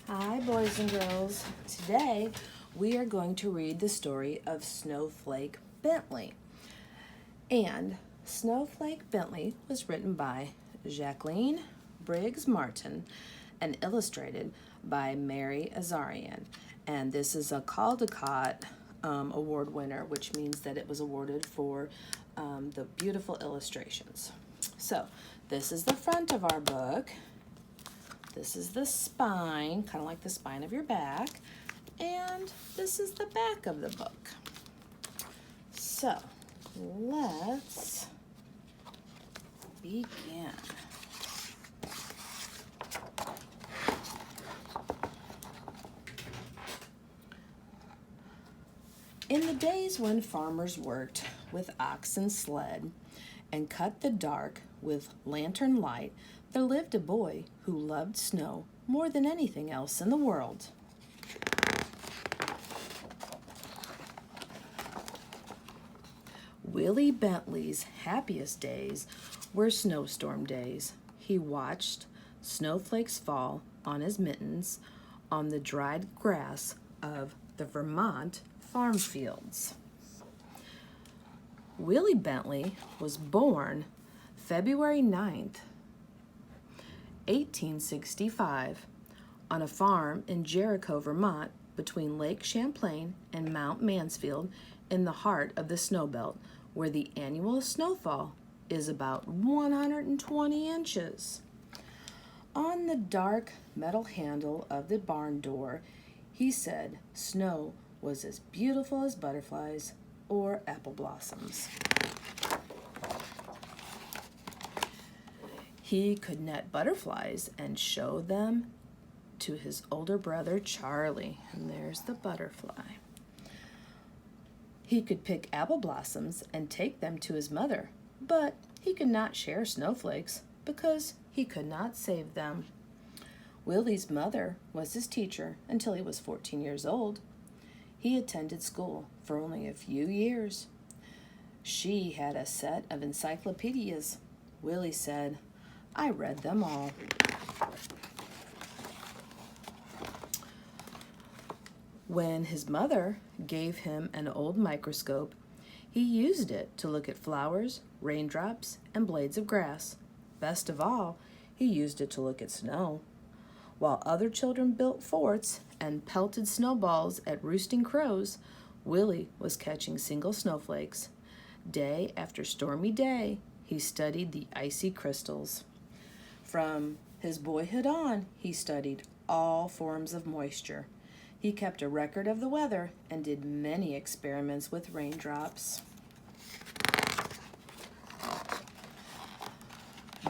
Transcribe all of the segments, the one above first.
Hi, boys and girls. Today we are going to read the story of Snowflake Bentley. And Snowflake Bentley was written by Jacqueline Briggs Martin and illustrated by Mary Azarian. And this is a Caldecott Award winner, which means that it was awarded for the beautiful illustrations. So, this is the front of our book. This is the spine, kind of like the spine of your back. And this is the back of the book. So, let's begin. In the days when farmers worked with ox and sled and cut the dark with lantern light, there lived a boy who loved snow more than anything else in the world. Willie Bentley's happiest days were snowstorm days. He watched snowflakes fall on his mittens on the dried grass of the Vermont farm fields. Willie Bentley was born February 9th, 1865, on a farm in Jericho, Vermont, between Lake Champlain and Mount Mansfield, in the heart of the snow belt, where the annual snowfall is about 120 inches. On the dark metal handle of the barn door, he said snow was as beautiful as butterflies or apple blossoms. He could net butterflies and show them to his older brother Charlie, and there's the butterfly. He could pick apple blossoms and take them to his mother, but he could not share snowflakes because he could not save them. Willie's mother was his teacher until he was 14 years old. He attended school for only a few years. She had a set of encyclopedias. Willie said, "I read them all." When his mother gave him an old microscope, he used it to look at flowers, raindrops, and blades of grass. Best of all, he used it to look at snow. While other children built forts and pelted snowballs at roosting crows, Willie was catching single snowflakes. Day after stormy day, he studied the icy crystals. From his boyhood on, he studied all forms of moisture. He kept a record of the weather and did many experiments with raindrops.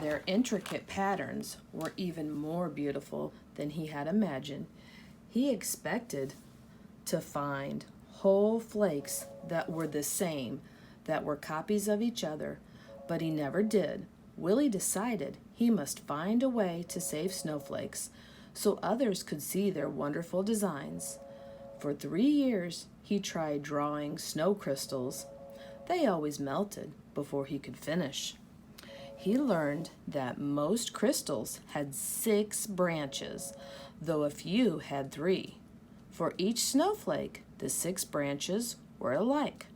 Their intricate patterns were even more beautiful than he had imagined. He expected to find whole flakes that were the same, that were copies of each other, but he never did. Willie decided he must find a way to save snowflakes so others could see their wonderful designs. For 3 years, he tried drawing snow crystals. They always melted before he could finish. He learned that most crystals had 6 branches, though a few had 3. For each snowflake, the 6 branches were alike.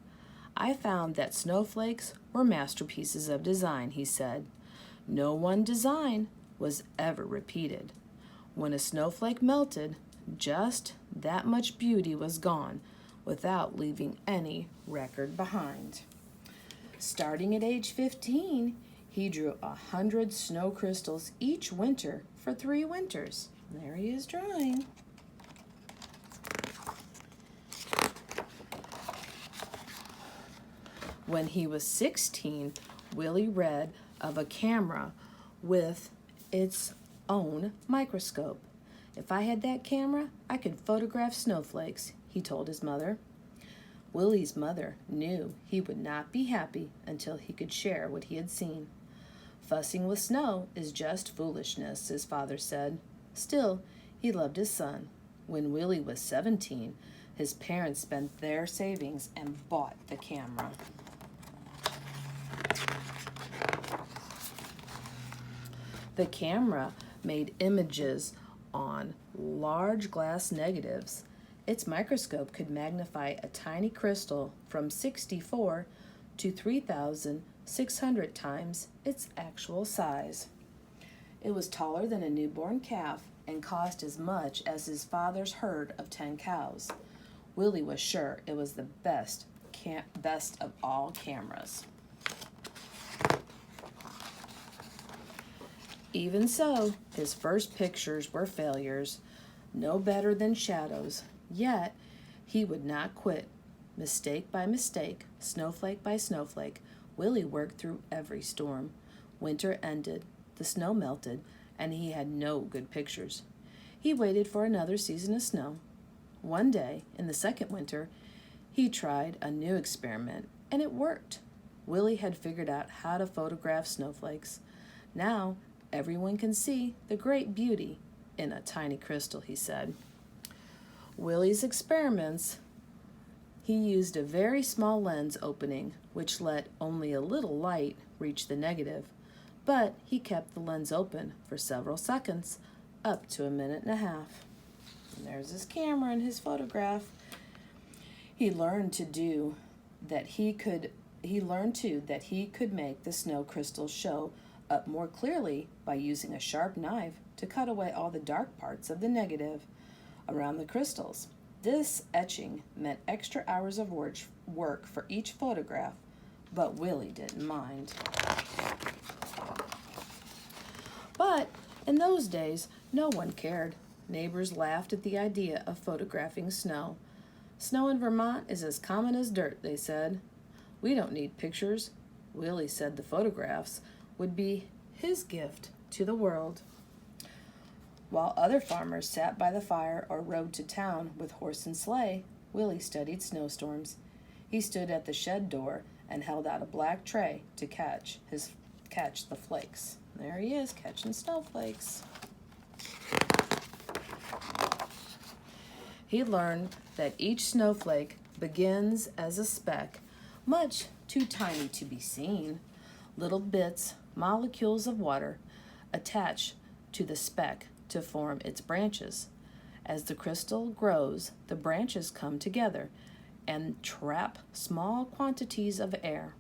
"I found that snowflakes were masterpieces of design," he said. "No one design was ever repeated. When a snowflake melted, just that much beauty was gone without leaving any record behind." Starting at age 15, he drew 100 snow crystals each winter for 3 winters. There he is drawing. When he was 16, Willie read of a camera with its own microscope. "If I had that camera, I could photograph snowflakes," he told his mother. Willie's mother knew he would not be happy until he could share what he had seen. "Fussing with snow is just foolishness," his father said. Still, he loved his son. When Willie was 17, his parents spent their savings and bought the camera. The camera made images on large glass negatives. Its microscope could magnify a tiny crystal from 64 to 3,600 times its actual size. It was taller than a newborn calf and cost as much as his father's herd of 10 cows. Willie was sure it was the best of all cameras. Even so, his first pictures were failures, no better than shadows. Yet, he would not quit. Mistake by mistake, snowflake by snowflake, Willie worked through every storm. Winter ended, the snow melted, and he had no good pictures. He waited for another season of snow. One day, in the second winter, he tried a new experiment, and it worked. Willie had figured out how to photograph snowflakes. Now, everyone can see the great beauty in a tiny crystal, he said. Willie's experiments, he used a very small lens opening, which let only a little light reach the negative, but he kept the lens open for several seconds, up to a minute and a half. And there's his camera and his photograph. He learned too that he could make the snow crystals show up more clearly by using a sharp knife to cut away all the dark parts of the negative around the crystals. This etching meant extra hours of work for each photograph, but Willie didn't mind. But in those days, no one cared. Neighbors laughed at the idea of photographing snow. Snow in Vermont is as common as dirt, they said. We don't need pictures. Willie said the photographs would be his gift to the world. While other farmers sat by the fire or rode to town with horse and sleigh, Willie studied snowstorms. He stood at the shed door and held out a black tray to catch the flakes. There he is, catching snowflakes. He learned that each snowflake begins as a speck, much too tiny to be seen. Little bits, molecules of water, attach to the speck to form its branches. As the crystal grows, the branches come together and trap small quantities of air.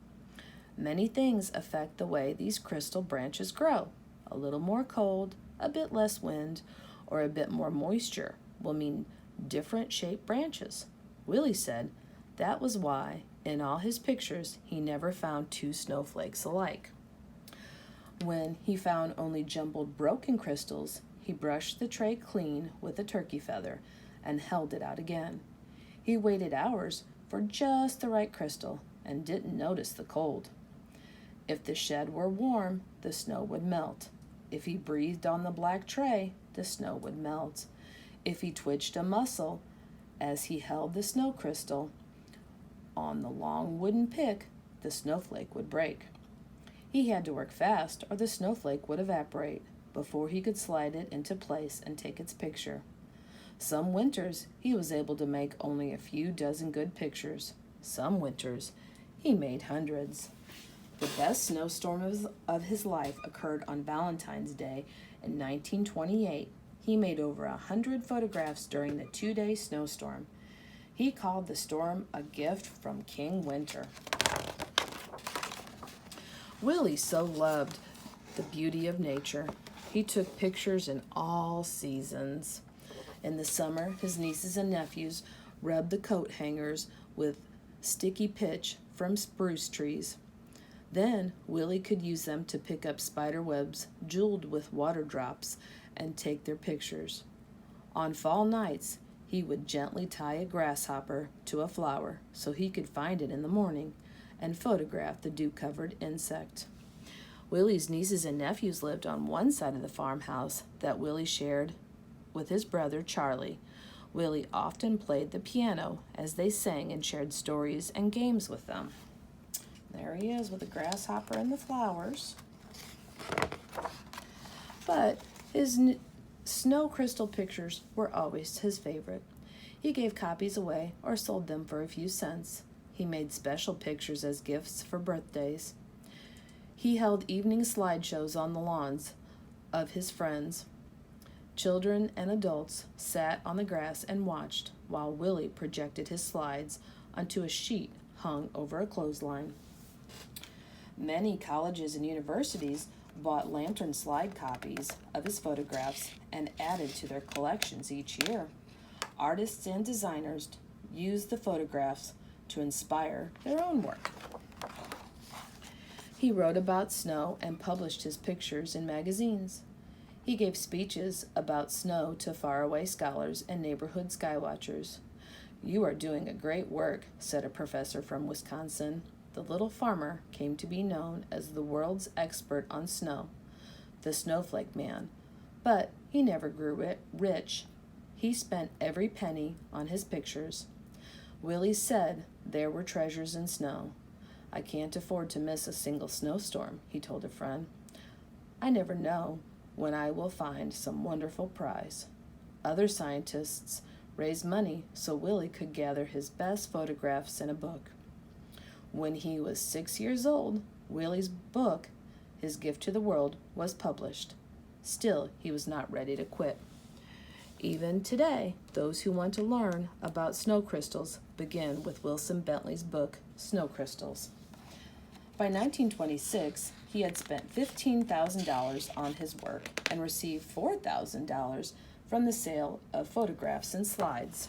Many things affect the way these crystal branches grow. A little more cold, a bit less wind, or a bit more moisture will mean different shaped branches. Willie said that was why, in all his pictures, he never found two snowflakes alike. When he found only jumbled broken crystals, he brushed the tray clean with a turkey feather and held it out again. He waited hours for just the right crystal and didn't notice the cold. If the shed were warm, the snow would melt. If he breathed on the black tray, the snow would melt. If he twitched a muscle as he held the snow crystal on the long wooden pick, the snowflake would break. He had to work fast or the snowflake would evaporate before he could slide it into place and take its picture. Some winters, he was able to make only a few dozen good pictures. Some winters, he made hundreds. The best snowstorm of his life occurred on Valentine's Day in 1928. He made over 100 photographs during the 2-day snowstorm. He called the storm a gift from King Winter. Willie so loved the beauty of nature. He took pictures in all seasons. In the summer, his nieces and nephews rubbed the coat hangers with sticky pitch from spruce trees. Then Willie could use them to pick up spider webs jeweled with water drops and take their pictures. On fall nights, he would gently tie a grasshopper to a flower so he could find it in the morning and photograph the dew-covered insect. Willie's nieces and nephews lived on one side of the farmhouse that Willie shared with his brother Charlie. Willie often played the piano as they sang and shared stories and games with them. There he is with the grasshopper and the flowers. But his snow crystal pictures were always his favorite. He gave copies away or sold them for a few cents. He made special pictures as gifts for birthdays. He held evening slideshows on the lawns of his friends Children and adults sat on the grass and watched while Willie projected his slides onto a sheet hung over a clothesline. Many colleges and universities bought lantern slide copies of his photographs and added to their collections each year. Artists and designers used the photographs to inspire their own work. He wrote about snow and published his pictures in magazines. He gave speeches about snow to faraway scholars and neighborhood skywatchers. "You are doing a great work," said a professor from Wisconsin. The little farmer came to be known as the world's expert on snow, the Snowflake Man. But he never grew rich. He spent every penny on his pictures. Willie said there were treasures in snow. "I can't afford to miss a single snowstorm," he told a friend. "I never know when I will find some wonderful prize." Other scientists raised money so Willie could gather his best photographs in a book. When he was 6 years old, Willie's book, His Gift to the World, was published. Still, he was not ready to quit. Even today, those who want to learn about snow crystals begin with Wilson Bentley's book, Snow Crystals. By 1926, he had spent $15,000 on his work and received $4,000 from the sale of photographs and slides.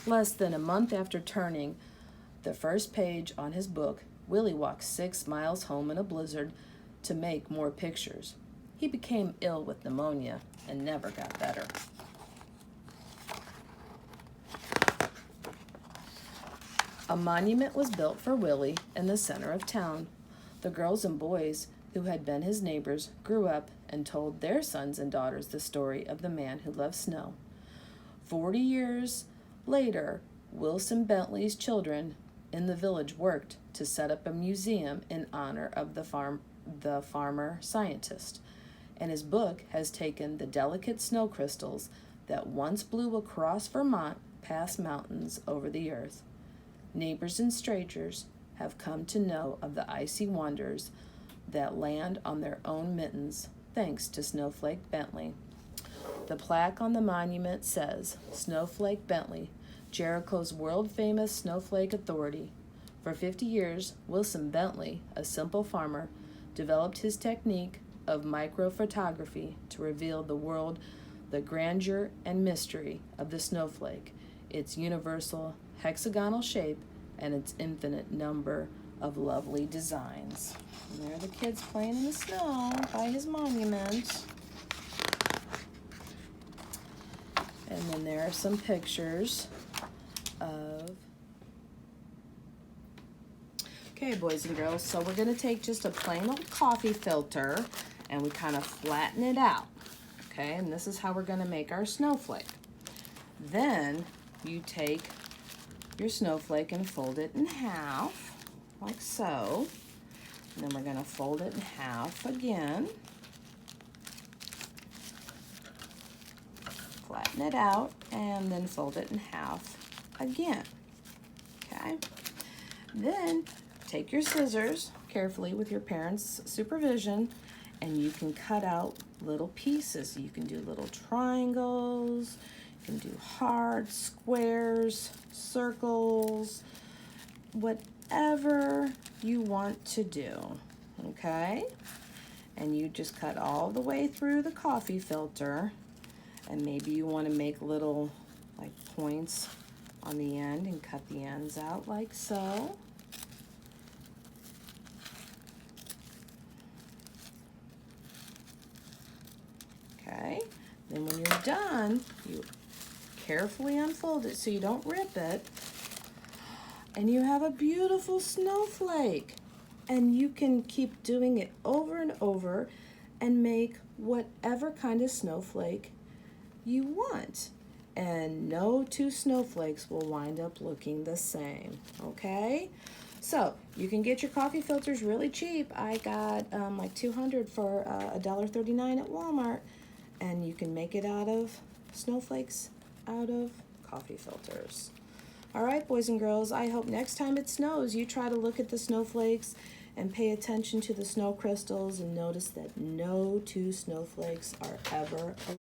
Less than a month after turning the first page on his book, Willie walked 6 miles home in a blizzard to make more pictures. He became ill with pneumonia and never got better. A monument was built for Willie in the center of town. The girls and boys who had been his neighbors grew up and told their sons and daughters the story of the man who loved snow. 40 years later, Wilson Bentley's children in the village worked to set up a museum in honor of the farmer scientist, and his book has taken the delicate snow crystals that once blew across Vermont past mountains over the earth. Neighbors and strangers have come to know of the icy wonders that land on their own mittens, thanks to Snowflake Bentley. The plaque on the monument says, "Snowflake Bentley, Jericho's world-famous snowflake authority." For 50 years, Wilson Bentley, a simple farmer, developed his technique of microphotography to reveal the world the grandeur and mystery of the snowflake, its universal hexagonal shape, and its infinite number of lovely designs. And there are the kids playing in the snow by his monument. And then there are some pictures of... Okay, boys and girls, so we're going to take just a plain old coffee filter and we kind of flatten it out. Okay, and this is how we're going to make our snowflake. Then you take your snowflake and fold it in half, like so. And then we're going to fold it in half again. Flatten it out and then fold it in half again. Okay. Then take your scissors carefully with your parents' supervision and you can cut out little pieces. You can do little triangles, you can do hearts, squares, circles, whatever you want to do, okay? And you just cut all the way through the coffee filter, and maybe you want to make little like points on the end and cut the ends out like so. Okay, then when you're done, you carefully unfold it so you don't rip it, and you have a beautiful snowflake. And you can keep doing it over and over and make whatever kind of snowflake you want. And no two snowflakes will wind up looking the same, okay? So you can get your coffee filters really cheap. I got like 200 for $1.39 at Walmart. And you can make it out of snowflakes out of coffee filters. All right, boys and girls, I hope next time it snows, you try to look at the snowflakes And pay attention to the snow crystals and notice that no two snowflakes are ever alike.